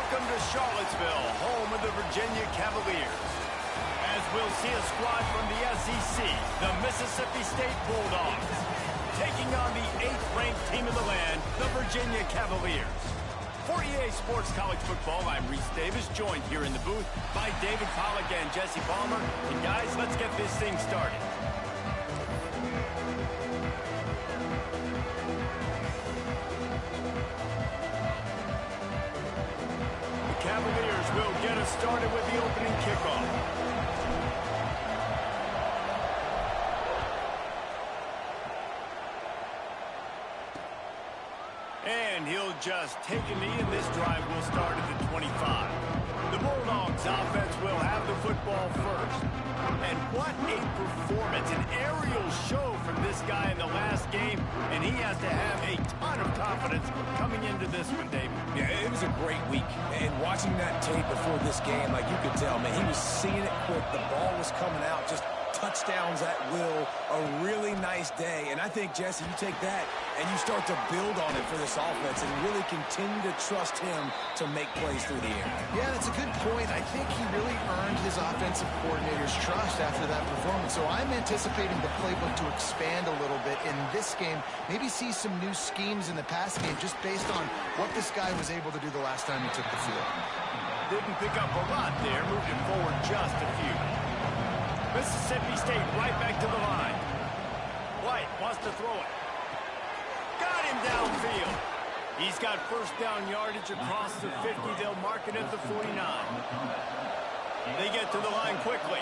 Welcome to Charlottesville, home of the Virginia Cavaliers. As we'll see a squad from the SEC, the Mississippi State Bulldogs, taking on the 8th-ranked team in the land, the Virginia Cavaliers. For EA Sports College Football, I'm Reese Davis, joined here in the booth by David Pollack and Jesse Palmer. And guys, let's get this thing started. Cavaliers will get us started with the opening kickoff. And he'll just take a knee, and this drive will start at the 25. The Bulldogs offense will have the football first. And what a performance, an aerial show from this guy in the last game, and he has to have a ton of confidence coming into this one, David. Yeah, it was a great week, and watching that tape before this game, like you could tell, man, he was seeing it quick. The ball was coming out, just touchdowns at will, a really nice day. And I think, Jesse, you take that and you start to build on it for this offense and really continue to trust him to make plays through the air. Yeah, that's a good point. I think he really earned his offensive coordinator's trust after that performance. So I'm anticipating the playbook to expand a little bit in this game, maybe see some new schemes in the past game just based on what this guy was able to do the last time he took the field. Didn't pick up a lot there, moved it forward just a few. Mississippi State right back to the line. White wants to throw it. Got him downfield. He's got first down yardage across the 50. They'll mark it at the 49. They get to the line quickly.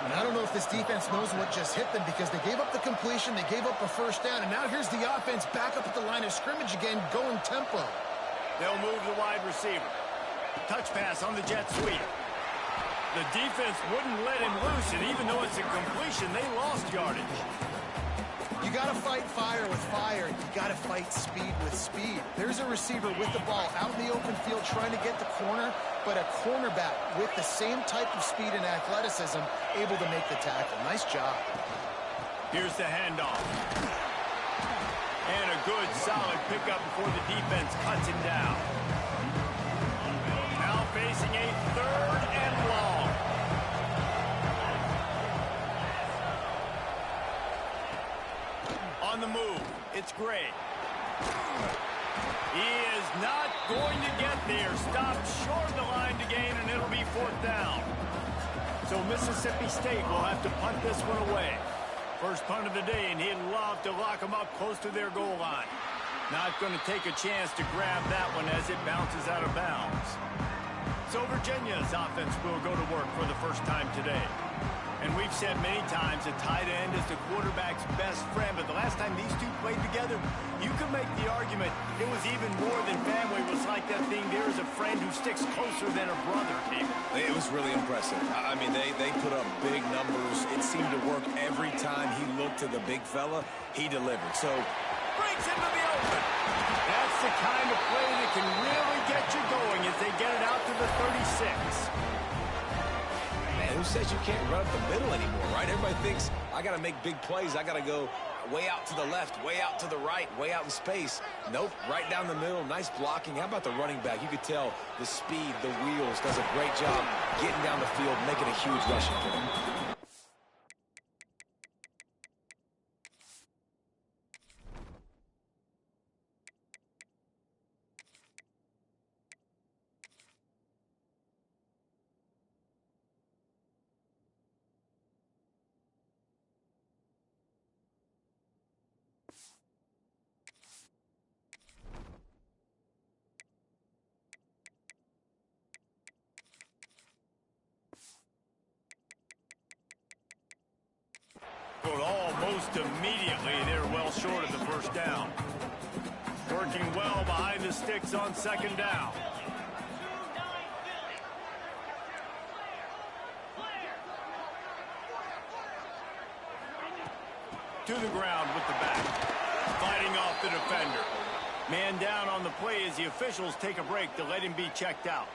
And I don't know if this defense knows what just hit them because they gave up the completion, they gave up a first down, and now here's the offense back up at the line of scrimmage again, going tempo. They'll move the wide receiver. Touch pass on the jet sweep. The defense wouldn't let him loose, and even though it's a completion, they lost yardage. You got to fight fire with fire. You got to fight speed with speed. There's a receiver with the ball out in the open field trying to get the corner, but a cornerback with the same type of speed and athleticism able to make the tackle. Nice job. Here's the handoff. And a good, solid pickup before the defense cuts him down. Now facing a 3rd and long. On the move, it's Gray. He is not going to get there. Stopped short of the line to gain, and it'll be 4th down. So Mississippi State will have to punt this one away. First punt of the day, and he'd love to lock them up close to their goal line. Not going to take a chance to grab that one as it bounces out of bounds. So Virginia's offense will go to work for the first time today. And we've said many times a tight end is the quarterback's best friend, but the last time these two played together, you could make the argument it was even more than family. It was like that thing, there is a friend who sticks closer than a brother, David. It was really impressive. I mean, they put up big numbers. It seemed to work every time he looked to the big fella. He delivered. So breaks into the open. That's the kind of play that can really get you going as they get it out to the 36. Who says you can't run up the middle anymore, right? Everybody thinks, I got to make big plays. I got to go way out to the left, way out to the right, way out in space. Nope, right down the middle. Nice blocking. How about the running back? You could tell the speed, the wheels, does a great job getting down the field, making a huge rushing play. But almost immediately, they're well short of the first down. Working well behind the sticks on 2nd down. To the ground with the back. Fighting off the defender. Man down on the play as the officials take a break to let him be checked out.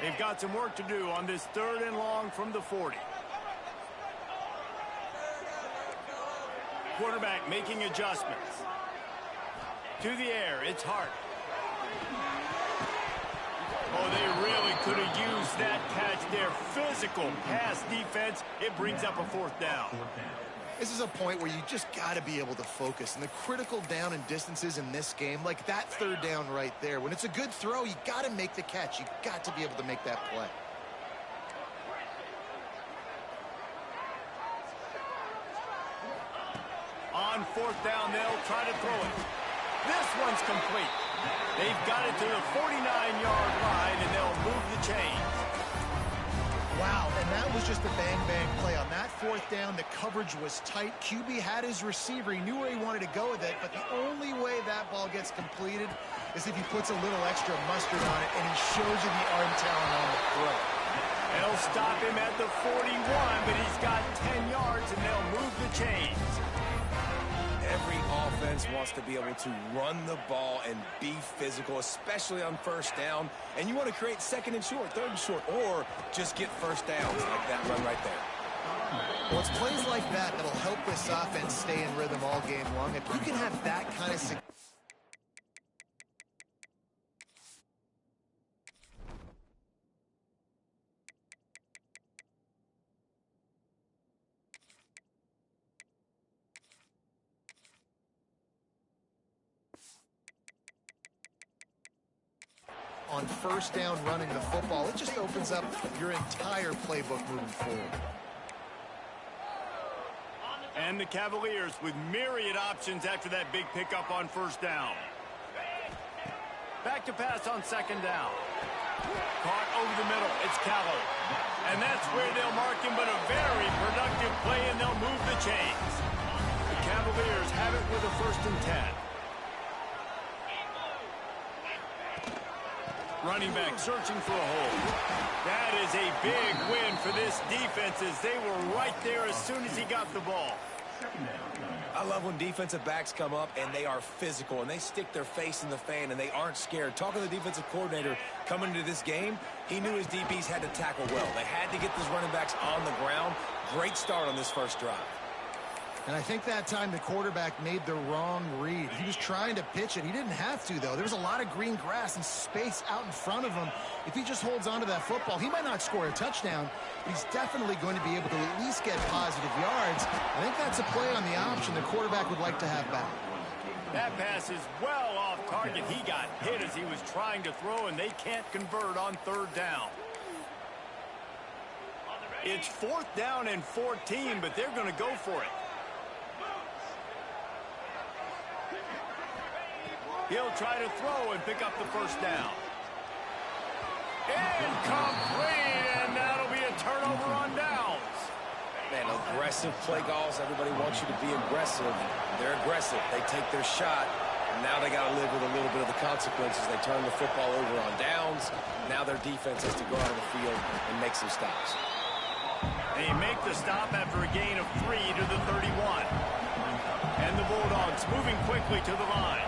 They've got some work to do on this 3rd and long from the 40. Quarterback making adjustments. To the air, it's Hart. Oh, they really could have used that catch there. Physical pass defense. It brings up a fourth down. This is a point where you just got to be able to focus. And the critical down and distances in this game, like that third down right there, when it's a good throw, you got to make the catch. You got to be able to make that play. On fourth down, they'll try to throw it. This one's complete. They've got it to the 49-yard line, and they'll move the chains. Wow, and that was just a bang-bang play. On that fourth down, the coverage was tight. QB had his receiver. He knew where he wanted to go with it, but the only way that ball gets completed is if he puts a little extra mustard on it, and he shows you the arm talent on the throw. They'll stop him at the 41, but he's got 10 yards, and they'll move the chains. Every offense wants to be able to run the ball and be physical, especially on first down. And you want to create second and short, third and short, or just get first downs like that run right there. Well, it's plays like that that'll help this offense stay in rhythm all game long. If you can have that kind of success. On first down running the football, it just opens up your entire playbook moving forward. And the Cavaliers with myriad options after that big pickup on first down. Back to pass on second down. Caught over the middle. It's Callow. And that's where they'll mark him, but a very productive play, and they'll move the chains. The Cavaliers have it with a 1st and 10. Running back searching for a hole. That is a big win for this defense as they were right there as soon as he got the ball. I love when defensive backs come up and they are physical and they stick their face in the fan and they aren't scared. Talking to the defensive coordinator coming into this game, he knew his DBs had to tackle well. They had to get these running backs on the ground. Great start on this first drive. And I think that time the quarterback made the wrong read. He was trying to pitch it. He didn't have to, though. There was a lot of green grass and space out in front of him. If he just holds on to that football, he might not score a touchdown, but he's definitely going to be able to at least get positive yards. I think that's a play on the option the quarterback would like to have back. That pass is well off target. He got hit as he was trying to throw, and they can't convert on third down. It's 4th down and 14, but they're going to go for it. He'll try to throw and pick up the first down. Incomplete, and that'll be a turnover on downs. Man, aggressive play calls. Everybody wants you to be aggressive. They're aggressive. They take their shot. And now they got to live with a little bit of the consequences. They turn the football over on downs. Now their defense has to go out on the field and make some stops. They make the stop after a gain of 3 to the 31. And the Bulldogs moving quickly to the line.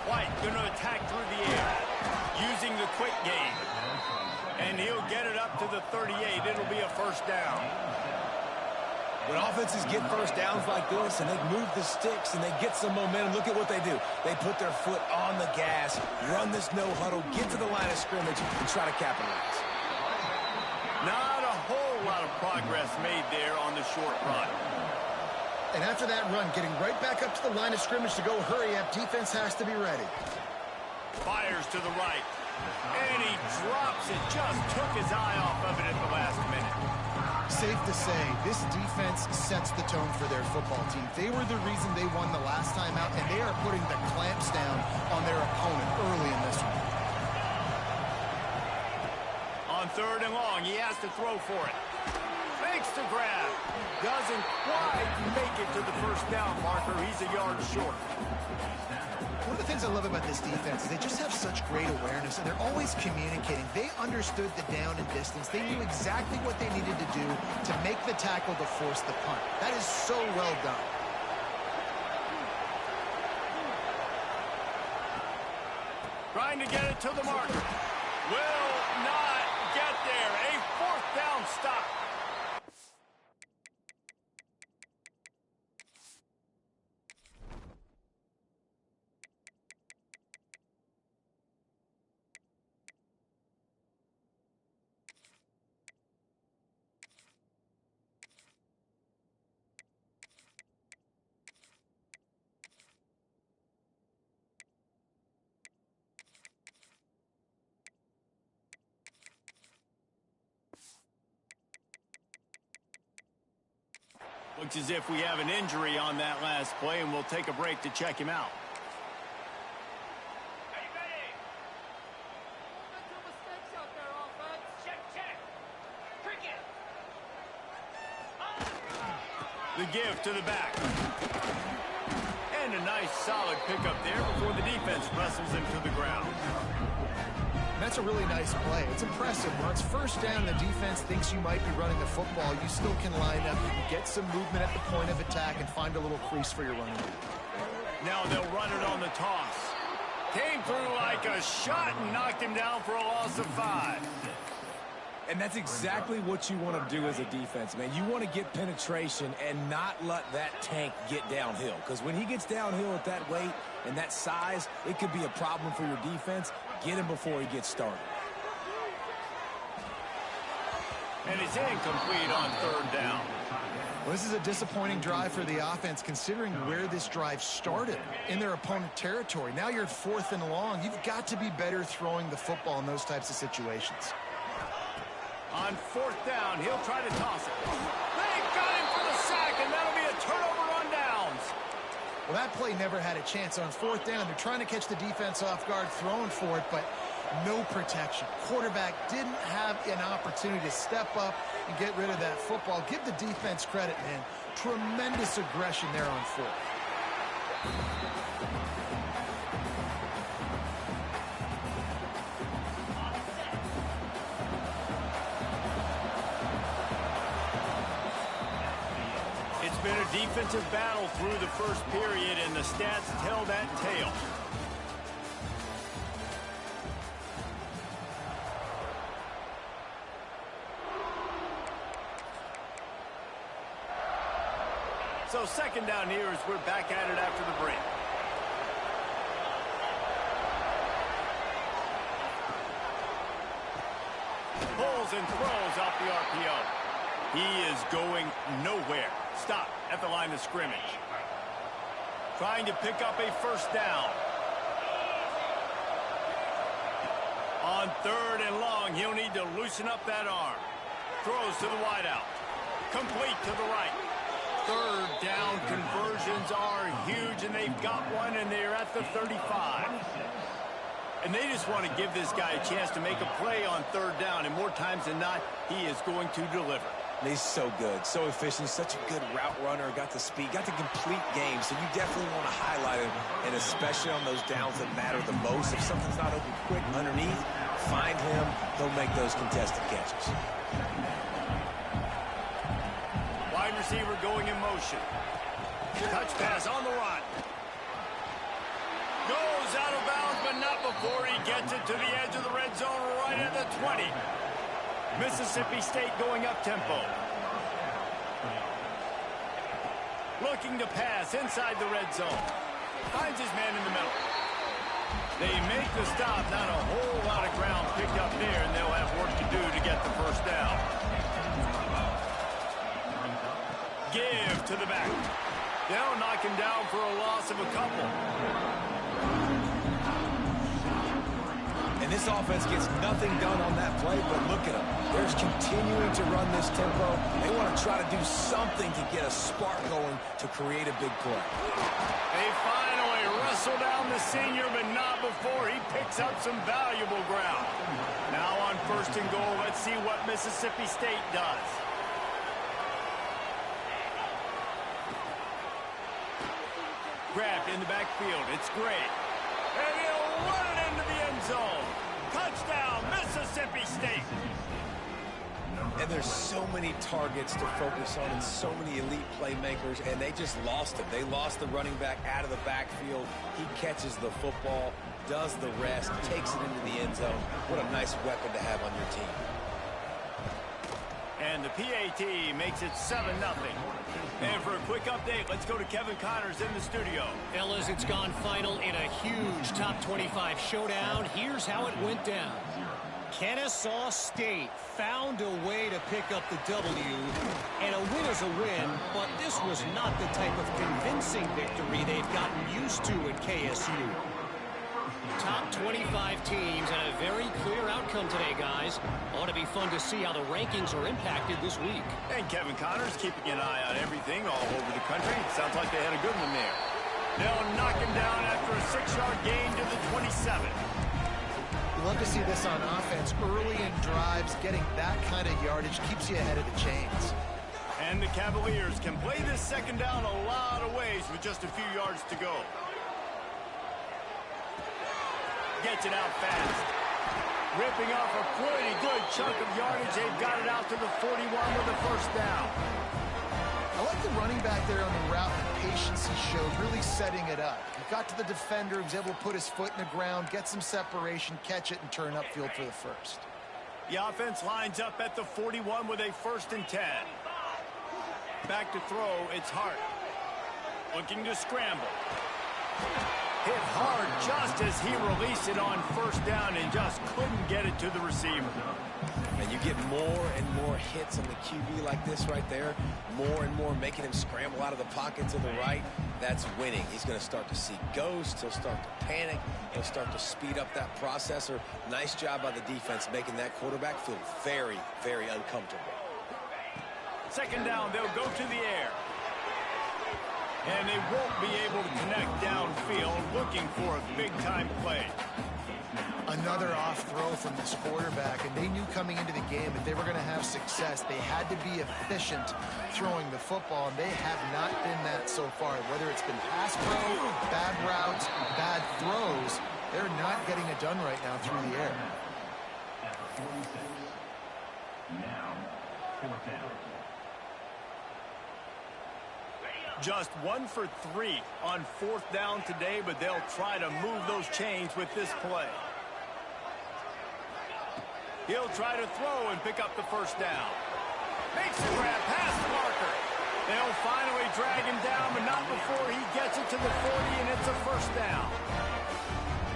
White going to attack through the air, using the quick game. And he'll get it up to the 38. It'll be a first down. When offenses get first downs like this and they move the sticks and they get some momentum, look at what they do. They put their foot on the gas, run this no huddle, get to the line of scrimmage, and try to capitalize. Not a whole lot of progress made there on the short run. And after that run, getting right back up to the line of scrimmage to go hurry up, defense has to be ready. Fires to the right. And he drops it. Just took his eye off of it at the last minute. Safe to say, this defense sets the tone for their football team. They were the reason they won the last time out, and they are putting the clamps down on their opponent early in this one. On 3rd and long, he has to throw for it. Makes the grab. Doesn't quite make it to the first down marker. He's a yard short. One of the things I love about this defense is they just have such great awareness, and they're always communicating. They understood the down and distance. They knew exactly what they needed to do to make the tackle to force the punt. That is so well done. Trying to get it to the marker. Will not get there. A 4th down stop. Looks as if we have an injury on that last play, and we'll take a break to check him out. The give to the back. And a nice solid pickup there before the defense wrestles him to the ground. That's a really nice play. It's impressive. When it's first down, the defense thinks you might be running the football. You still can line up. You can get some movement at the point of attack and find a little crease for your running. Now they'll run it on the toss. Came through like a shot and knocked him down for a loss of 5. And that's exactly what you want to do as a defense, man. You want to get penetration and not let that tank get downhill. Because when he gets downhill at that weight and that size, it could be a problem for your defense. Get him before he gets started. And it's incomplete on 3rd down. Well, this is a disappointing drive for the offense, considering where this drive started, in their opponent territory. Now you're at 4th and long. You've got to be better throwing the football in those types of situations. On 4th down, he'll try to toss it. They got him for the sack, and that'll be a turnover on downs. Well, that play never had a chance. On 4th down, they're trying to catch the defense off guard, throwing for it, but no protection. Quarterback didn't have an opportunity to step up and get rid of that football. Give the defense credit, man. Tremendous aggression there on 4th. It's been a defensive battle through the first period, and the stats tell that tale. So 2nd down here as we're back at it after the break. Pulls and throws off the RPO. He is going nowhere. Stop at the line of scrimmage. Trying to pick up a 1st down. On 3rd and long, he'll need to loosen up that arm. Throws to the wideout. Complete to the right. 3rd down conversions are huge, and they've got one, and they're at the 35. And they just want to give this guy a chance to make a play on 3rd down, and more times than not, he is going to deliver. He's so good, so efficient, such a good route runner, got the speed, got the complete game, so you definitely want to highlight him, and especially on those downs that matter the most. If something's not open quick underneath, find him, he'll make those contested catches. Wide receiver going in motion. Touch pass on the run. Goes out of bounds, but not before he gets it to the edge of the red zone right at the 20. Mississippi State going up-tempo. Looking to pass inside the red zone. Finds his man in the middle. They make the stop. Not a whole lot of ground picked up there, and they'll have work to do to get the 1st down. Give to the back. They'll knock him down for a loss of a couple. And this offense gets nothing done on that play, but look at them. They're continuing to run this tempo. They want to try to do something to get a spark going to create a big play. They finally wrestle down the senior, but not before he picks up some valuable ground. Now on 1st and goal, let's see what Mississippi State does. Grabbed in the backfield. It's great. And he'll run it into the end zone. Touchdown, Mississippi State. And there's so many targets to focus on and so many elite playmakers, and they just lost him. They lost the running back out of the backfield. He catches the football, does the rest, takes it into the end zone. What a nice weapon to have on your team. And the PAT makes it 7-0. And for a quick update, let's go to Kevin Connors in the studio. Fellas, it's gone final in a huge top 25 showdown. Here's how it went down. Kennesaw State found a way to pick up the W, and a win is a win, but this was not the type of convincing victory they've gotten used to at KSU. top 25 teams and a very clear outcome today, guys. Ought to be fun to see how the rankings are impacted this week. And Kevin Connor's keeping an eye on everything all over the country. Sounds like they had a good one there. They'll knock him down after a 6-yard gain to the 27. You love to see this on offense. Early in drives, getting that kind of yardage keeps you ahead of the chains. And the Cavaliers can play this second down a lot of ways with just a few yards to go. Gets it out fast. Ripping off a pretty good chunk of yardage. They've got it out to the 41 with a first down. I like the running back there on the route and the patience he showed, really setting it up. He got to the defender, he was able to put his foot in the ground, get some separation, catch it, and turn upfield for the first. The offense lines up at the 41 with a 1st and 10. Back to throw, it's Hart. Looking to scramble. Hit hard just as he released it on first down and just couldn't get it to the receiver. And you get more and more hits on the QB like this right there. More and more making him scramble out of the pocket to the right. That's winning. He's going to start to see ghosts. He'll start to panic. He'll start to speed up that processor. Nice job by the defense making that quarterback feel very, very uncomfortable. Second down, they'll go to the air. And they won't be able to connect downfield, looking for a big-time play. Another off throw from this quarterback, and they knew coming into the game that they were going to have success. They had to be efficient throwing the football, and they have not been that so far. Whether it's been pass pro, bad routes, bad throws, they're not getting it done right now through the air. Now, 4th down. Just 1 for 3 on 4th down today, but they'll try to move those chains with this play. He'll try to throw and pick up the first down. Makes the grab past the marker. They'll finally drag him down, but not before he gets it to the 40, and it's a first down.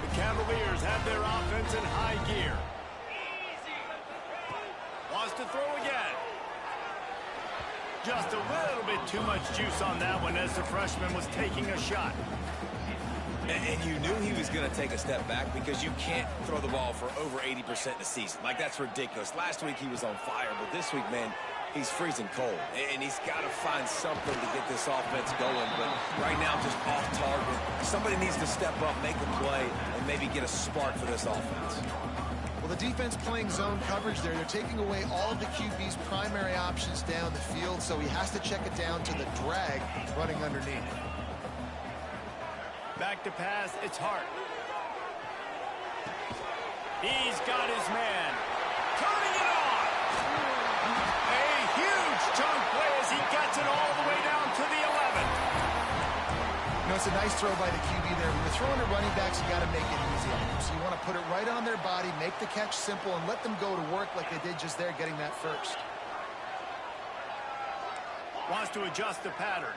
The Cavaliers have their offense in high gear. Wants to throw again. Just a little bit too much juice on that one as the freshman was taking a shot. And you knew he was going to take a step back because you can't throw the ball for over 80% in the season. Like, that's ridiculous. Last week he was on fire, but this week, man, he's freezing cold. And he's got to find something to get this offense going. But right now, just off target. Somebody needs to step up, make a play, and maybe get a spark for this offense. Well, the defense playing zone coverage there. They're taking away all of the QB's primary options down the field, so he has to check it down to the drag running underneath. Back to pass, it's Hart. He's got his man. Turning it on. A huge chunk play as he gets it all the way down to the 11. You know, it's a nice throw by the QB there. When you're throwing to running backs, you got to make it easy on them. So you want to put it right on their body, make the catch simple, and let them go to work like they did just there, getting that first. Wants to adjust the pattern.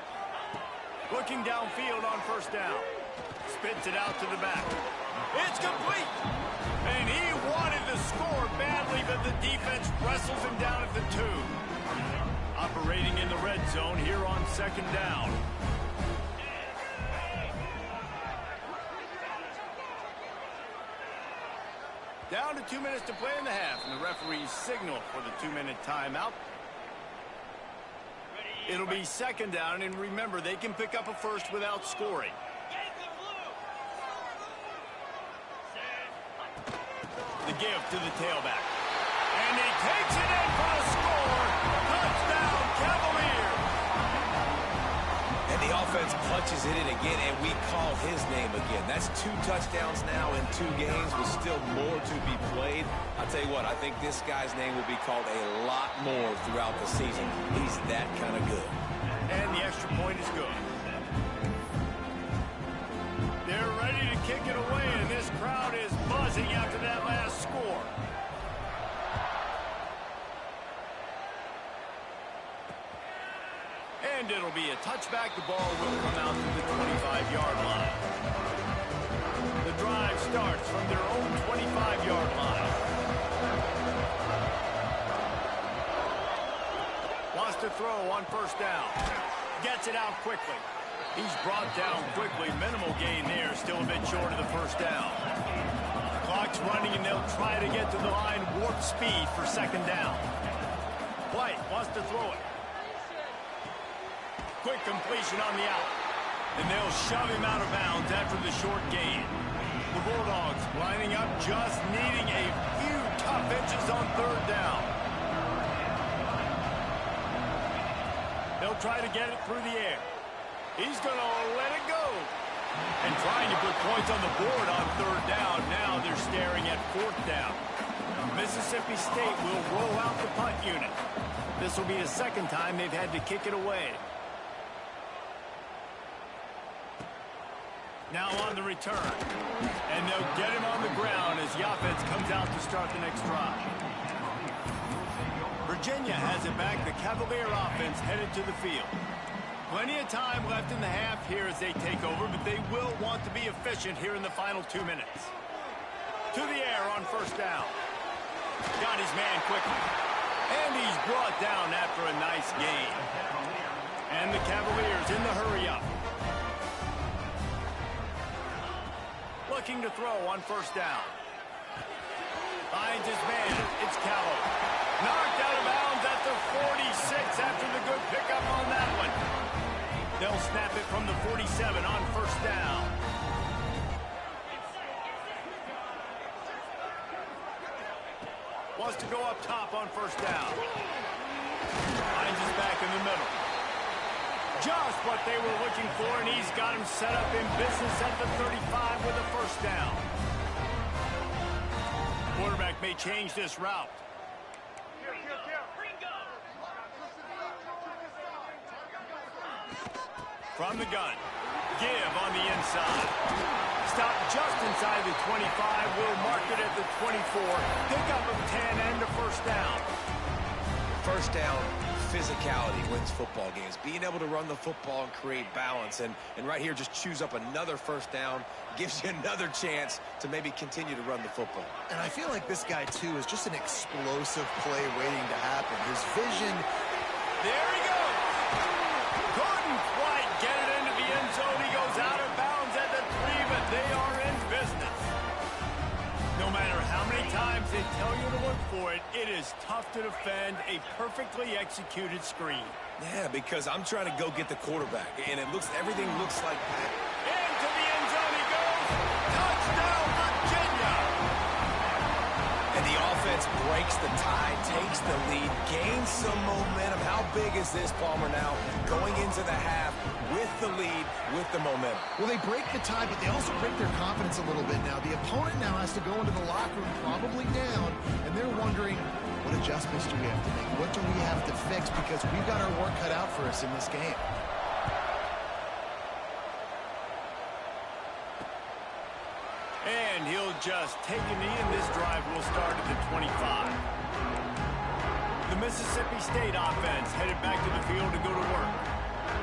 Looking downfield on first down. Spits it out to the back. It's complete. And he wanted to score badly, but the defense wrestles him down at the 2. Operating in the red zone here on second down. Down to 2 minutes to play in the half, and the referees signal for the 2-minute timeout. It'll be second down, and remember, they can pick up a first without scoring. The give to the tailback. And he takes it in for a score. Touchdown, Cavaliers. And the offense punches it in again, and we call his name again. That's 2 touchdowns now in 2 games with still more to be played. I'll tell you what, I think this guy's name will be called a lot more throughout the season. He's that kind of good. And the extra point is good. They're ready to kick it away, and this crowd is buzzing after that last score. And it'll be a touchback. The ball will come out to the 25-yard line. The drive starts from their own 25-yard line. Wants to throw on first down. Gets it out quickly. He's brought down quickly. Minimal gain there. Still a bit short of the first down. Clock's running, and they'll try to get to the line. Warp speed for second down. White wants to throw it. Quick completion on the out. And they'll shove him out of bounds after the short gain. The Bulldogs lining up, just needing a few tough inches on third down. They'll try to get it through the air. He's going to let it go. And trying to put points on the board on third down. Now they're staring at fourth down. Mississippi State will roll out the punt unit. This will be the second time they've had to kick it away. Now on the return. And they'll get him on the ground as the offense comes out to start the next drive. Virginia has it back. The Cavalier offense headed to the field. Plenty of time left in the half here as they take over, but they will want to be efficient here in the final 2 minutes. To the air on first down. Got his man quickly. And he's brought down after a nice gain. And the Cavaliers in the hurry-up. Looking to throw on first down. Finds his man. It's Callow. Knocked out of bounds at the 46 after the good pickup on that one. They'll snap it from the 47 on first down. Wants to go up top on first down. Finds his back in the middle. Just what they were looking for, and he's got him set up in business at the 35 with a first down. Quarterback may change this route. From the gun. Give on the inside. Stop just inside the 25. Will mark it at the 24. Pick up of 10 and a first down. First down, physicality wins football games. Being able to run the football and create balance. And right here, just choose up another first down. Gives you another chance to maybe continue to run the football. And I feel like this guy, too, is just an explosive play waiting to happen. His vision. There he goes. Couldn't quite get it into the end zone. He goes out of bounds at the 3, but they are in business. No matter how many times they tell you to look for it, it is tough to defend a perfectly executed screen. Yeah, because I'm trying to go get the quarterback, and everything looks like that. Into the end zone he goes. Touchdown, Virginia. And the offense breaks the tie, takes the lead, gains some momentum. How big is this, Palmer, now? Going into the half with the lead, with the momentum. Well, they break the tie, but they also break their confidence a little bit now. The opponent now has to go into the locker room probably down, and they're wondering, what adjustments do we have to make? What do we have to fix? Because we've got our work cut out for us in this game. And he'll just take a knee, and this drive will start at the 25. The Mississippi State offense headed back to the field to go to work.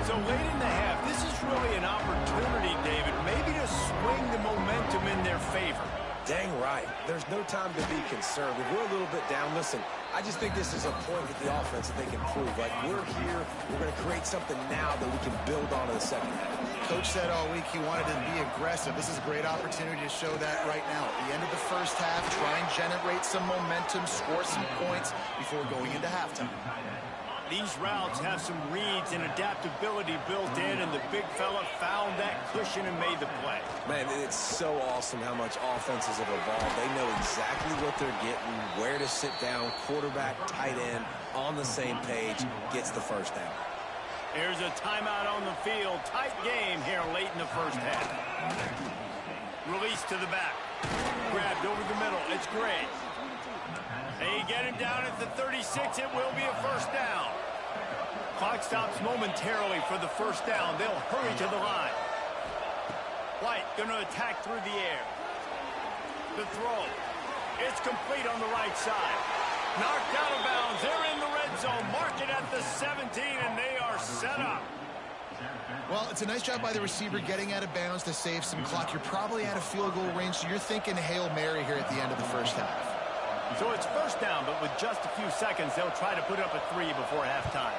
So late in the half, this is really an opportunity, David, maybe to swing the momentum in their favor. Dang right. There's no time to be concerned. If we're a little bit down, listen, I just think this is a point with the offense that they can prove. Like, we're here, we're going to create something now that we can build on in the second half. Coach said all week he wanted to be aggressive. This is a great opportunity to show that right now. At the end of the first half, try and generate some momentum, score some points before going into halftime. These routes have some reads and adaptability built in, and the big fella found that cushion and made the play. Man, it's so awesome how much offenses have evolved. They know exactly what they're getting, where to sit down, quarterback, tight end, on the same page, gets the first down. Here's a timeout on the field. Tight game here late in the first half. Release to the back. Grabbed over the middle. It's Gray. They get him down at the 36. It will be a first down. Clock stops momentarily for the first down. They'll hurry to the line. White going to attack through the air. The throw. It's complete on the right side. Knocked out of bounds. They're in the red zone. Mark it at the 17, and they are set up. Well, it's a nice job by the receiver getting out of bounds to save some clock. You're probably out of field goal range, so you're thinking Hail Mary here at the end of the first half. So it's first down, but with just a few seconds, they'll try to put up a 3 before halftime.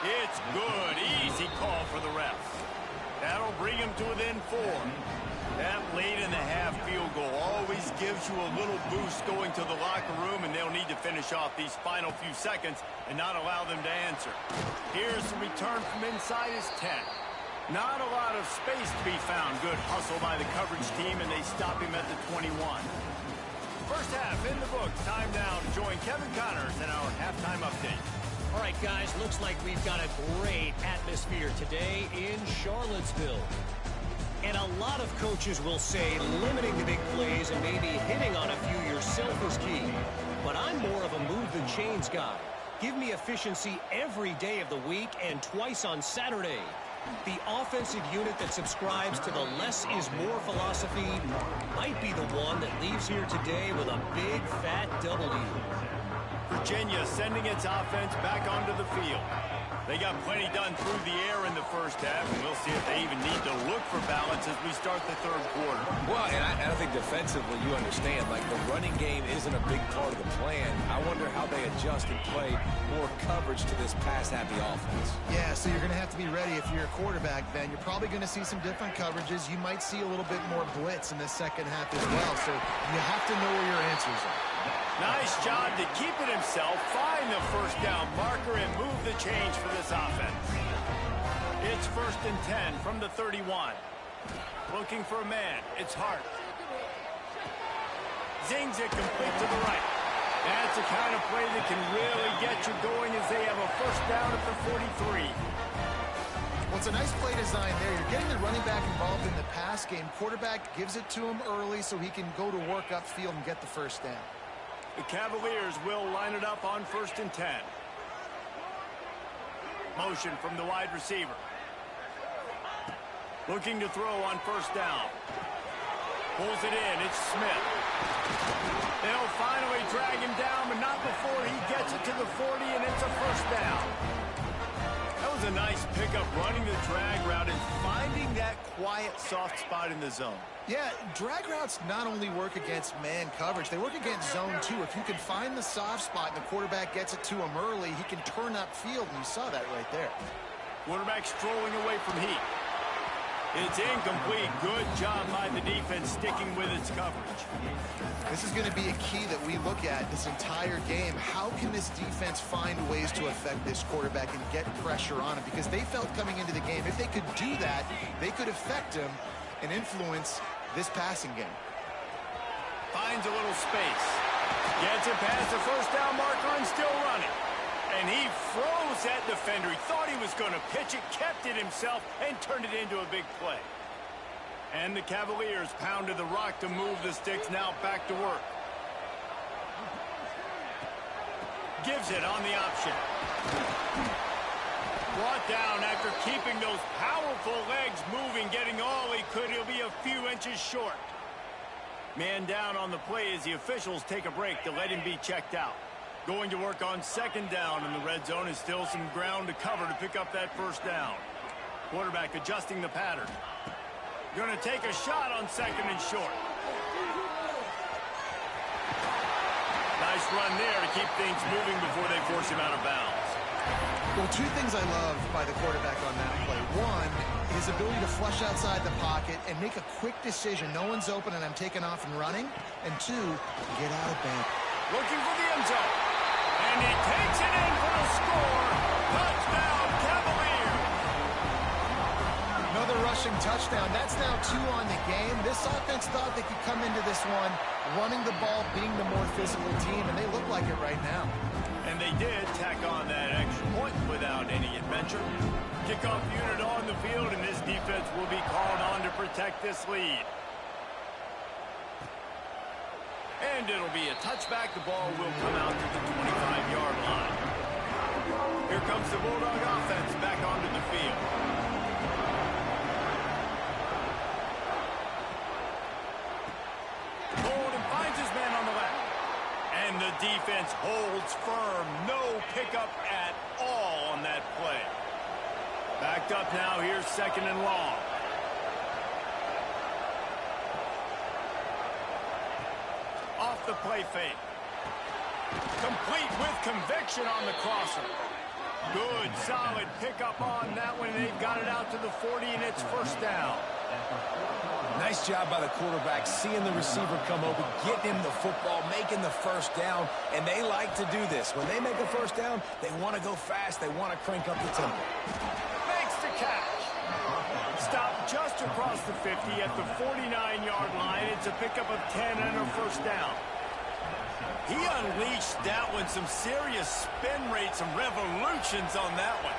It's good. Easy call for the refs. That'll bring him to within 4. That late in the half field goal always gives you a little boost going to the locker room, and they'll need to finish off these final few seconds and not allow them to answer. Here's the return from inside his 10. Not a lot of space to be found. Good hustle by the coverage team, and they stop him at the 21. First half in the books. Time now to join Kevin Connors in our halftime update. All right, guys, looks like we've got a great atmosphere today in Charlottesville. And a lot of coaches will say limiting the big plays and maybe hitting on a few yourself is key. But I'm more of a move the chains guy. Give me efficiency every day of the week and twice on Saturday. The offensive unit that subscribes to the less is more philosophy might be the one that leaves here today with a big fat W. Virginia sending its offense back onto the field. They got plenty done through the air in the first half, and we'll see if they even need to look for balance as we start the third quarter. Well, and I think defensively, you understand, like the running game isn't a big part of the plan. I wonder how they adjust and play more coverage to this pass-happy offense. Yeah, so you're going to have to be ready if you're a quarterback, Ben. You're probably going to see some different coverages. You might see a little bit more blitz in the second half as well, so you have to know where your answers are. Nice job to keep it himself, find the first down marker, and move the change for this offense. It's 1st and 10 from the 31. Looking for a man. It's Hart. Zings it complete to the right. That's the kind of play that can really get you going as they have a first down at the 43. Well, it's a nice play design there. You're getting the running back involved in the pass game. Quarterback gives it to him early so he can go to work upfield and get the first down. The Cavaliers will line it up on 1st and 10. Motion from the wide receiver. Looking to throw on first down. Pulls it in. It's Smith. They'll finally drag him down, but not before he gets it to the 40, and it's a first down. That was a nice pickup, running the drag route and finding that quiet, soft spot in the zone. Yeah, drag routes not only work against man coverage, they work against zone too. If you can find the soft spot and the quarterback gets it to him early, he can turn upfield, and you saw that right there. Quarterback strolling away from heat. It's incomplete. Good job by the defense sticking with its coverage. This is going to be a key that we look at this entire game. How can this defense find ways to affect this quarterback and get pressure on him? Because they felt coming into the game, if they could do that, they could affect him and influence this passing game. Finds a little space. Gets it past the first down marker and still running. And he froze that defender. He thought he was going to pitch it, kept it himself, and turned it into a big play. And the Cavaliers pounded the rock to move the sticks. Now back to work. Gives it on the option. Brought down after keeping those powerful legs moving, getting all he could. He'll be a few inches short. Man down on the play as the officials take a break to let him be checked out. Going to work on second down in the red zone. Is still some ground to cover to pick up that first down. Quarterback adjusting the pattern. Going to take a shot on second and short. Nice run there to keep things moving before they force him out of bounds. Well, two things I love by the quarterback on that play. One, his ability to flush outside the pocket and make a quick decision. No one's open and I'm taking off and running. And two, get out of bounds. Looking for the end zone. And he takes it in for the score. Touchdown, Cavaliers. Another rushing touchdown. That's now 2 on the game. This offense thought they could come into this one running the ball, being the more physical team, and they look like it right now. And they did tack on that extra point without any adventure. Kickoff unit on the field, and this defense will be called on to protect this lead. And it'll be a touchback. The ball will come out to the 25-yard line. Here comes the Bulldog offense back onto the field. Bolden finds his man on the left. And the defense holds firm. No pickup at all on that play. Backed up now. Here's second and long. Off the play fake. Complete with conviction on the crosser. Good, solid pickup on that one. They've got it out to the 40, and it's first down. Nice job by the quarterback, seeing the receiver come open, getting him the football, making the first down, and they like to do this. When they make a first down, they want to go fast. They want to crank up the tempo. Makes the catch. Stopped just across the 50 at the 49-yard line. It's a pickup of 10 and a first down. He unleashed that one. Some serious spin rates, some revolutions on that one.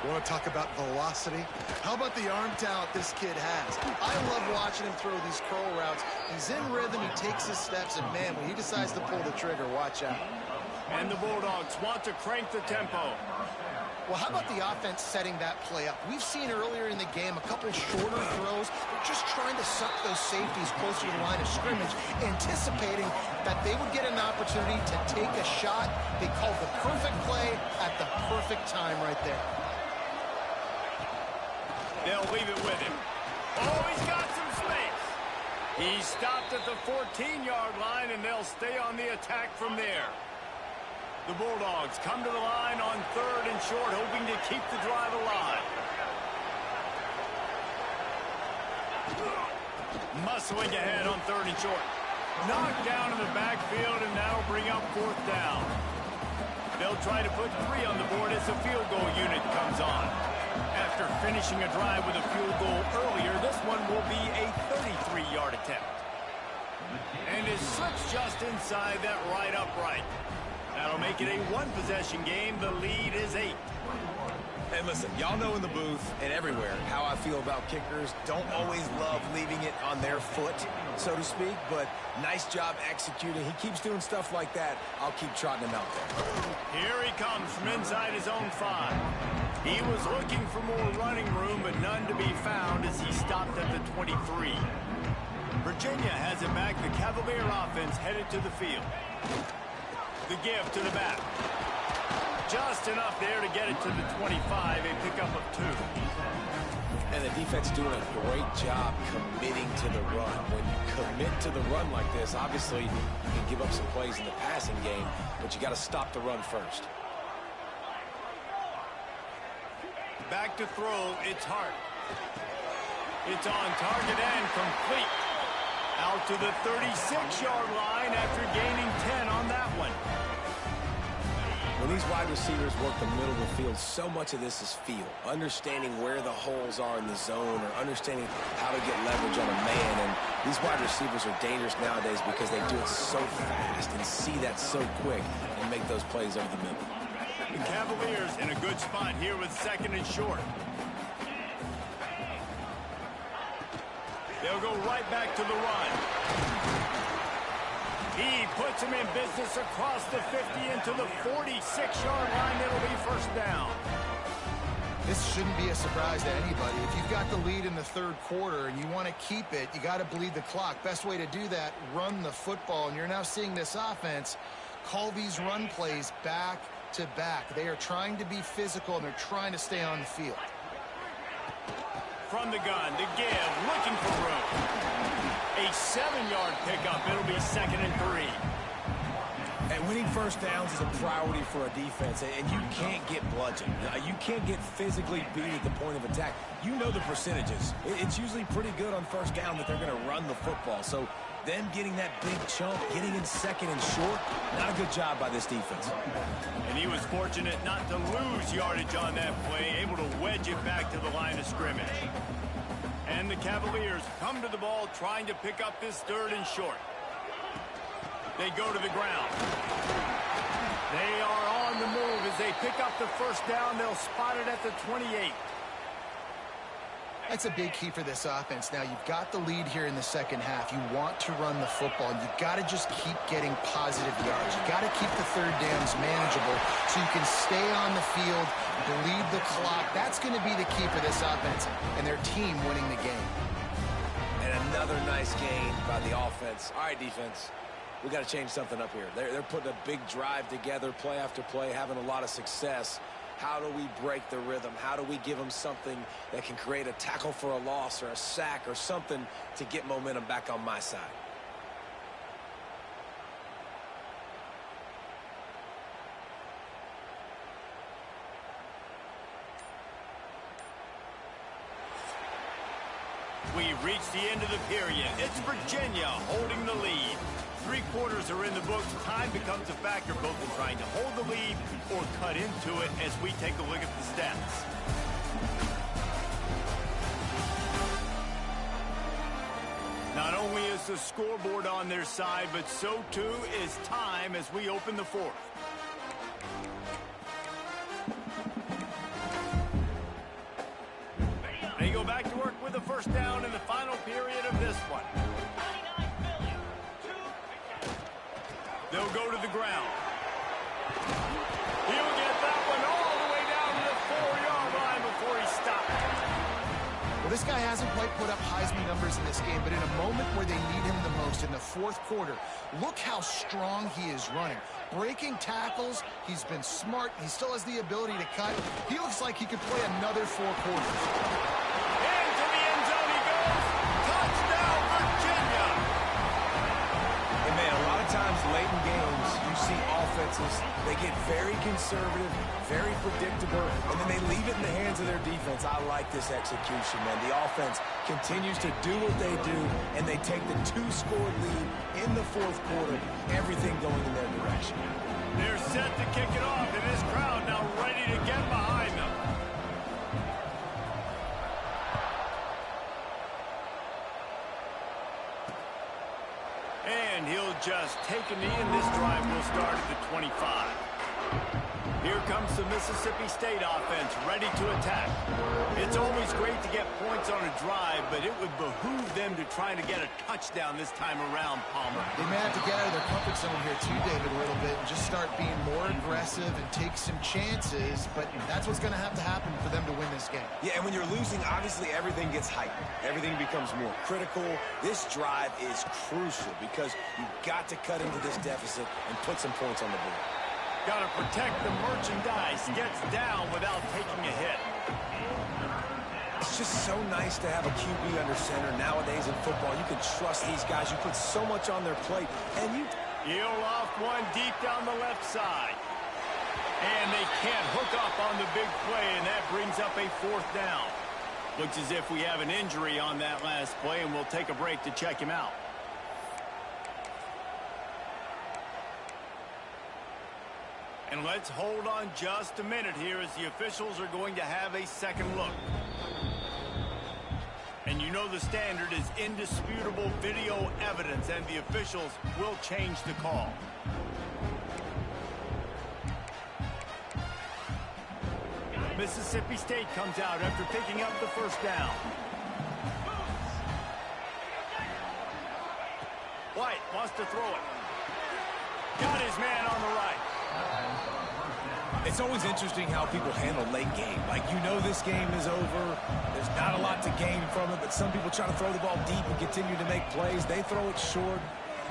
You want to talk about velocity? How about the arm talent this kid has? I love watching him throw these curl routes. He's in rhythm, he takes his steps, and man, when he decides to pull the trigger, watch out. And the Bulldogs want to crank the tempo. Well, how about the offense setting that play up? We've seen earlier in the game a couple shorter throws. They're just trying to suck those safeties closer to the line of scrimmage, anticipating that they would get an opportunity to take a shot. They called the perfect play at the perfect time right there. They'll leave it with him. Oh, he's got some space. He stopped at the 14-yard line, and they'll stay on the attack from there. The Bulldogs come to the line on third and short, hoping to keep the drive alive. Muscling ahead on third and short. Knocked down in the backfield, and that'll bring up fourth down. They'll try to put 3 on the board as the field goal unit comes on. After finishing a drive with a field goal earlier, this one will be a 33-yard attempt. And it slips just inside that right upright. That'll make it a one-possession game. The lead is 8. And listen, y'all know in the booth and everywhere how I feel about kickers. Don't always love leaving it on their foot, so to speak, but nice job executing. He keeps doing stuff like that. I'll keep trotting him out there. Here he comes from inside his own 5. He was looking for more running room, but none to be found as he stopped at the 23. Virginia has it back. The Cavalier offense headed to the field. The give to the back. Just enough there to get it to the 25, a pickup of 2. And the defense doing a great job committing to the run. When you commit to the run like this, obviously you can give up some plays in the passing game, but you got to stop the run first. Back to throw, it's Hart. It's on target and complete. Out to the 36-yard line after gaining 10 on that one. When these wide receivers work the middle of the field, so much of this is feel. Understanding where the holes are in the zone or understanding how to get leverage on a man. And these wide receivers are dangerous nowadays because they do it so fast and see that so quick and make those plays over the middle. The Cavaliers in a good spot here with second and short. They'll go right back to the run. He puts him in business across the 50 into the 46-yard line. It'll be first down. This shouldn't be a surprise to anybody. If you've got the lead in the third quarter and you want to keep it, you got to bleed the clock. Best way to do that, run the football. And you're now seeing this offense call these run plays back to back. They are trying to be physical, and they're trying to stay on the field. From the gun, the give, looking for room. A 7-yard pickup. It'll be second and 3. And winning first downs is a priority for a defense, and you can't get bludgeoned. You can't get physically beat at the point of attack. You know the percentages. It's usually pretty good on first down that they're going to run the football. So them getting that big chunk, getting in second and short, not a good job by this defense. And he was fortunate not to lose yardage on that play, able to wedge it back to the line of scrimmage. And the Cavaliers come to the ball trying to pick up this third and short. They go to the ground. They are on the move as they pick up the first down. They'll spot it at the 28. That's a big key for this offense. Now, you've got the lead here in the second half. You want to run the football, and you've got to just keep getting positive yards. You've got to keep the third downs manageable so you can stay on the field, bleed the clock. That's going to be the key for this offense and their team winning the game. And another nice gain by the offense. All right, defense, we got to change something up here. They're putting a big drive together, play after play, having a lot of success. How do we break the rhythm? How do we give them something that can create a tackle for a loss or a sack or something to get momentum back on my side? we've reached the end of the period. It's Virginia holding the lead. 3 quarters are in the books. Time becomes a factor both in trying to hold the lead or cut into it as we take a look at the stats. Not only is the scoreboard on their side, but so too is time as we open the 4th. They go back to work with a first down in the final period of this one. They'll go to the ground. He'll get that one all the way down to the 4-yard line before he stopped. Well, this guy hasn't quite put up Heisman numbers in this game, but in a moment where they need him the most, in the 4th quarter, look how strong he is running. Breaking tackles, he's been smart, he still has the ability to cut. He looks like he could play another 4 quarters. Into the end zone he goes. Touchdown, Virginia! And man, a lot of times late in games, you see offenses, they get very conservative, very predictable, and then they leave it in the hands of their defense. I like this execution, man. The offense continues to do what they do, and they take the 2-score lead in the 4th quarter, everything going in their direction. They're set to kick it off, and this crowd now ready to get behind them. And he'll just take a knee, and this drive will start at the 25. Here comes the Mississippi State offense, ready to attack. It's always great to get points on a drive, but it would behoove them to try to get a touchdown this time around, Palmer. They may have to get out of their comfort zone here too, David, a little bit, and just start being more aggressive and take some chances, but that's what's going to have to happen for them to win this game. Yeah, and when you're losing, obviously everything gets heightened. Everything becomes more critical. This drive is crucial because you've got to cut into this deficit and put some points on the board. Got to protect the merchandise. Gets down without taking a hit. It's just so nice to have a QB under center. Nowadays in football, you can trust these guys. You put so much on their plate, and you... He'll off one deep down the left side. And they can't hook up on the big play, and that brings up a 4th down. Looks as if we have an injury on that last play, and we'll take a break to check him out. And let's hold on just a minute here as the officials are going to have a second look. And you know the standard is indisputable video evidence, and the officials will change the call. Mississippi State comes out after picking up the first down. White wants to throw it. Got his man on the right. It's always interesting how people handle late game. Like, you know this game is over. There's not a lot to gain from it, but some people try to throw the ball deep and continue to make plays. They throw it short.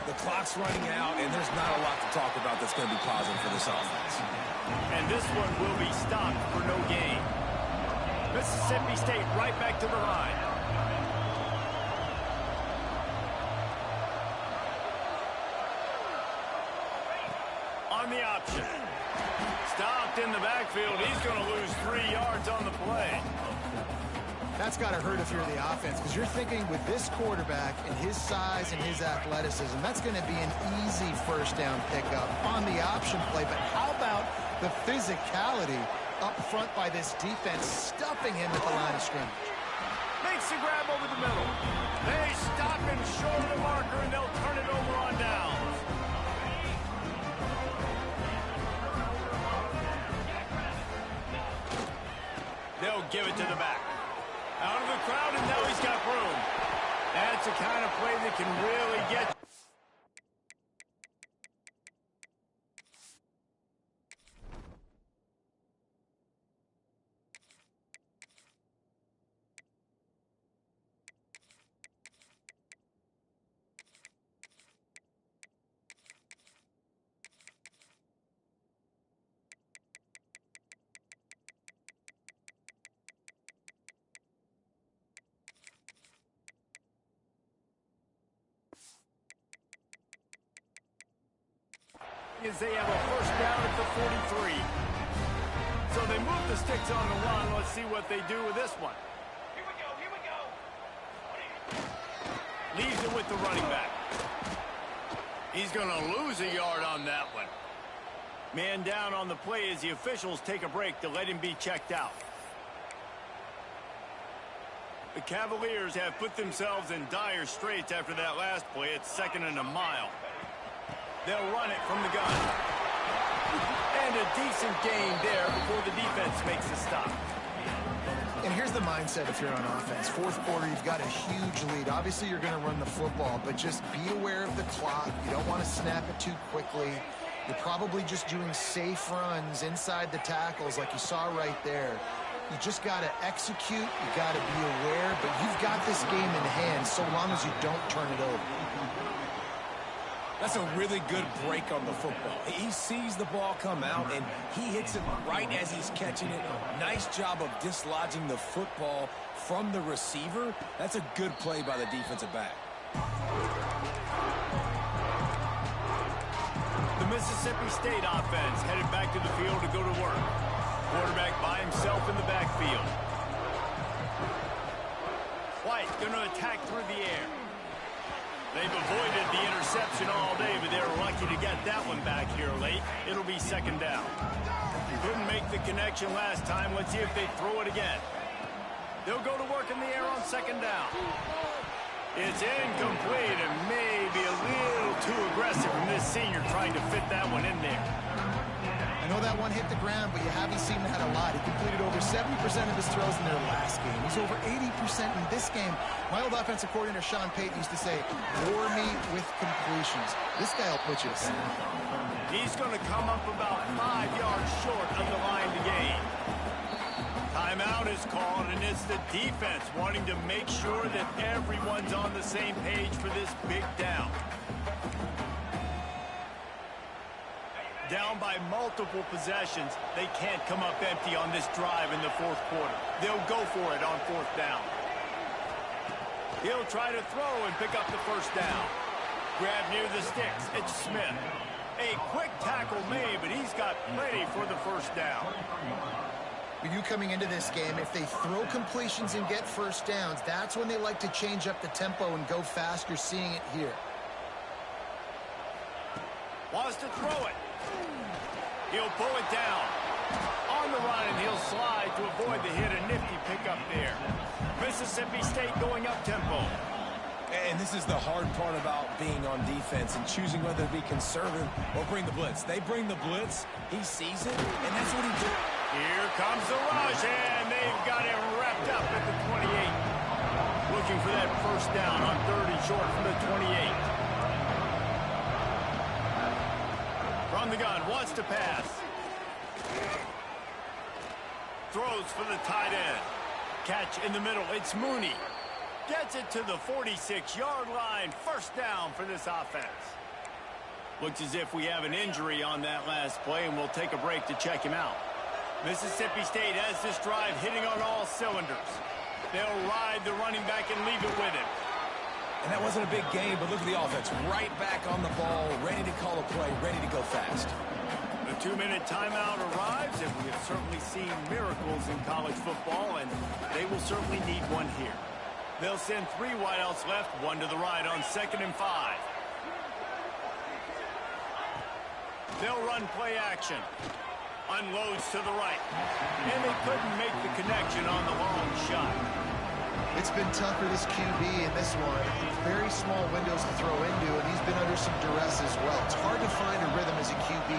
The clock's running out, and there's not a lot to talk about that's going to be positive for this offense. And this one will be stopped for no gain. Mississippi State right back to the line. On the option. Stopped in the backfield. He's going to lose 3 yards on the play. That's got to hurt if you're the offense, because you're thinking with this quarterback and his size and his athleticism, that's going to be an easy first down pickup on the option play. But how about the physicality up front by this defense, stuffing him at the line of scrimmage? Makes the grab over the middle. They stop him short of the marker, and they'll turn it over on downs. They'll give it to the back. Out of the crowd, and now he's got room. That's the kind of play that can really get... As they have a first down at the 43. So they move the sticks on the run. Let's see what they do with this one. Here we go, here we go. Leaves it with the running back. He's going to lose a yard on that one. Man down on the play as the officials take a break to let him be checked out. The Cavaliers have put themselves in dire straits after that last play. It's 2nd and a mile. They'll run it from the gun. And a decent gain there before the defense makes a stop. And here's the mindset if you're on offense. Fourth quarter, you've got a huge lead. Obviously, you're going to run the football, but just be aware of the clock. You don't want to snap it too quickly. You're probably just doing safe runs inside the tackles like you saw right there. You just got to execute. You got to be aware, but you've got this game in hand so long as you don't turn it over. That's a really good break on the football. He sees the ball come out, and he hits it right as he's catching it. Nice job of dislodging the football from the receiver. That's a good play by the defensive back. The Mississippi State offense headed back to the field to go to work. Quarterback by himself in the backfield. White going to attack through the air. They've avoided the interception all day, but they're lucky to get that one back here late. It'll be 2nd down. Couldn't make the connection last time. Let's see if they throw it again. They'll go to work in the air on 2nd down. It's incomplete and maybe a little too aggressive from this senior trying to fit that one in there. I know that one hit the ground, but you haven't seen that a lot. He completed over 70% of his throws in their last game. He's over 80% in this game. My old offensive coordinator, Sean Payton, used to say, bore me with completions. This guy will put you to sleep. He's going to come up about 5 yards short of the line to gain. Timeout is called, and it's the defense wanting to make sure that everyone's on the same page for this big down. Down by multiple possessions, they can't come up empty on this drive in the 4th quarter. They'll go for it on 4th down. He'll try to throw and pick up the 1st down. Grab near the sticks. It's Smith. A quick tackle made, but he's got plenty for the 1st down. For you coming into this game, if they throw completions and get 1st downs, that's when they like to change up the tempo and go fast. You're seeing it here. Wants to throw it. He'll pull it down. On the run, and he'll slide to avoid the hit. A nifty pickup there. Mississippi State going up-tempo. And this is the hard part about being on defense and choosing whether to be conservative or bring the blitz. They bring the blitz, he sees it, and that's what he does. Here comes the rush, and they've got him wrapped up at the 28. Looking for that 1st down on 3rd and short from the 28. From the gun, wants to pass. Throws for the tight end. Catch in the middle, it's Mooney. Gets it to the 46-yard line. 1st down for this offense. Looks as if we have an injury on that last play, and we'll take a break to check him out. Mississippi State has this drive hitting on all cylinders. They'll ride the running back and leave it with him. And that wasn't a big game, but look at the offense. Right back on the ball, ready to call a play, ready to go fast. The 2-minute timeout arrives, and we have certainly seen miracles in college football, and they will certainly need one here. They'll send 3 wideouts left, 1 to the right on 2nd and 5. They'll run play action. Unloads to the right. And they couldn't make the connection on the long shot. It's been tough for this QB in this one. Very small windows to throw into, and he's been under some duress as well. It's hard to find a rhythm as a QB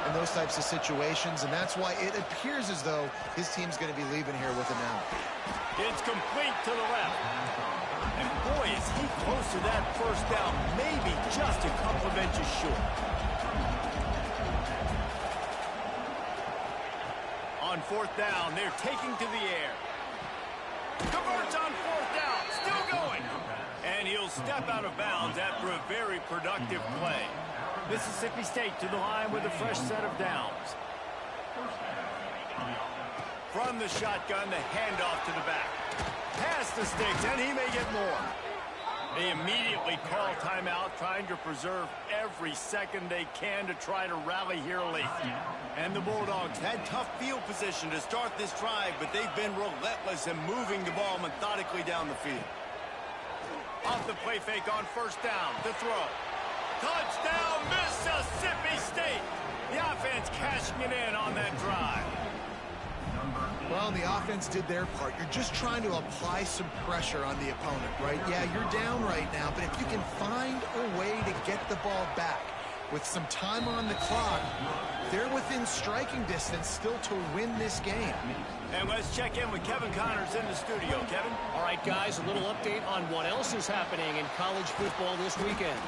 in those types of situations, and that's why it appears as though his team's going to be leaving here with him now. It's complete to the left. And boy, is he close to that 1st down, maybe just a couple of inches short. On 4th down, they're taking to the air. Converts on 4th down, still going. And he'll step out of bounds after a very productive play. Mississippi State to the line with a fresh set of downs. From the shotgun, the handoff to the back. Past the sticks, and he may get more. They immediately call timeout, trying to preserve every second they can to try to rally here late. And the Bulldogs had tough field position to start this drive, but they've been relentless in moving the ball methodically down the field. Off the play fake on first down. To throw. Touchdown, Mississippi State. The offense cashing it in on that drive. Well, the offense did their part. You're just trying to apply some pressure on the opponent, right? Yeah, you're down right now, but if you can find a way to get the ball back with some time on the clock, they're within striking distance still to win this game. And let's check in with Kevin Connors in the studio. Kevin? All right, guys, a little update on what else is happening in college football this weekend.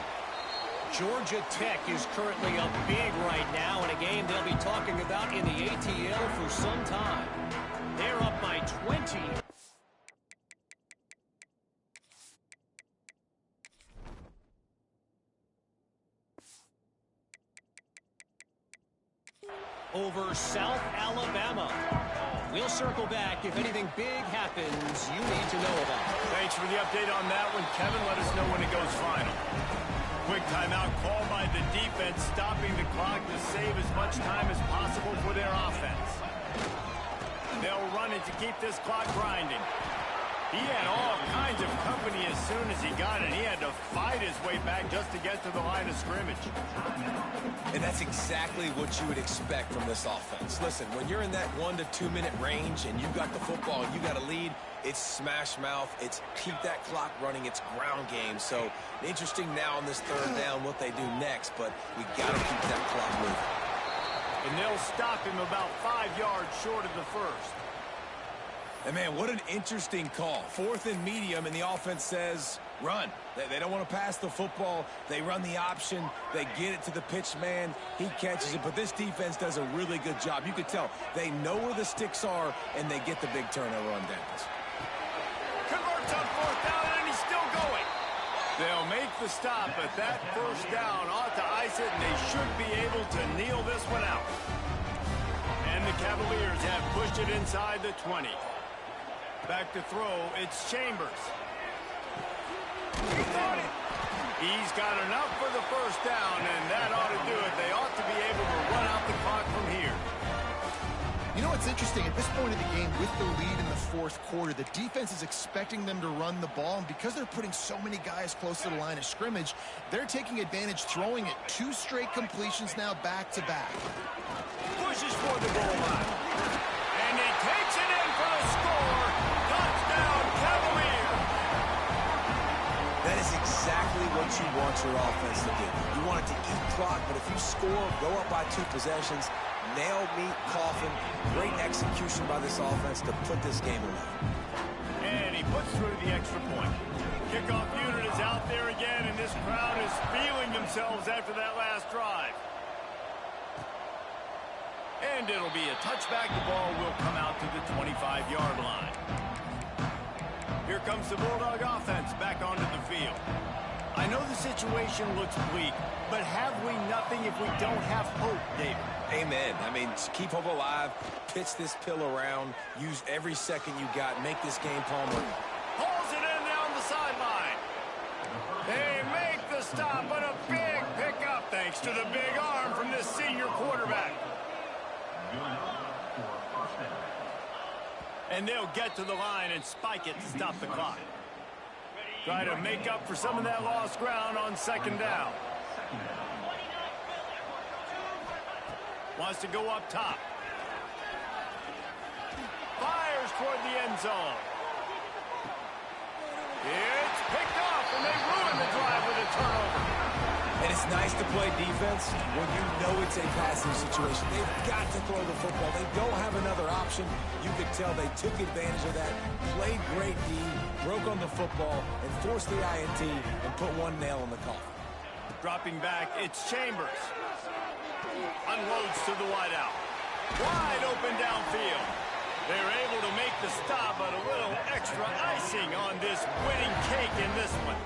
Georgia Tech is currently up big right now in a game they'll be talking about in the ATL for some time. They're up by 20. Over South Alabama. We'll circle back if anything big happens you need to know about. Thanks for the update on that one, Kevin. Let us know when it goes final. Quick timeout call by the defense, stopping the clock to save as much time as possible for their offense. They'll run it to keep this clock grinding. He had all kinds of company as soon as he got it. He had to fight his way back just to get to the line of scrimmage. And that's exactly what you would expect from this offense. Listen, when you're in that 1 to 2 minute range and you got the football and you got a lead, it's smash mouth, it's keep that clock running, it's ground game. So interesting now on this third down what they do next, but we got to keep that clock moving. And they'll stop him about 5 yards short of the first. And, man, what an interesting call. 4th and medium, and the offense says, run. They don't want to pass the football. They run the option. They get it to the pitch man. He catches it. But this defense does a really good job. You can tell they know where the sticks are, and they get the big turnover on downs. Converts on 4th down, and he's still going. They'll make the stop, but that first down ought to ice it, and they should be able to kneel this one out. And the Cavaliers have pushed it inside the 20. Back to throw, it's Chambers. He's got enough for the first down, and that ought to do it. They ought to be able to run out the clock from here. You know what's interesting? At this point of the game, with the lead in the 4th quarter, the defense is expecting them to run the ball, and because they're putting so many guys close to the line of scrimmage, they're taking advantage, throwing it 2 straight completions now back-to-back. Pushes for the goal line. And he takes it in for the score. Touchdown, Cavaliers. That is exactly what you want your offense to do. You want it to eat clock, but if you score, go up by 2 possessions, nail, meet, coffin. Great execution by this offense to put this game away. And he puts through the extra point. Kickoff unit is out there again, and this crowd is feeling themselves after that last drive. And it'll be a touchback. The ball will come out to the 25-yard line. Here comes the Bulldog offense back onto the field. I know the situation looks bleak, but have we nothing if we don't have hope, David? Amen. I mean, keep hope alive, pitch this pill around, use every second you got, make this game Palmer. Pulls it in down the sideline. They make the stop, but a big pickup thanks to the big arm from this senior quarterback. And they'll get to the line and spike it to stop the clock. Try to make up for some of that lost ground on 2nd down. Wants to go up top. Fires toward the end zone. It's picked off, and they ruin the drive with a turnover. And it's nice to play defense when you know it's a passing situation. They've got to throw the football. They don't have another option. You could tell they took advantage of that, played great D, broke on the football, and forced the INT and put one nail in the coffin. Dropping back, it's Chambers. Unloads to the wideout. Wide open downfield. They're able to make the stop, but a little extra icing on this winning cake in this one.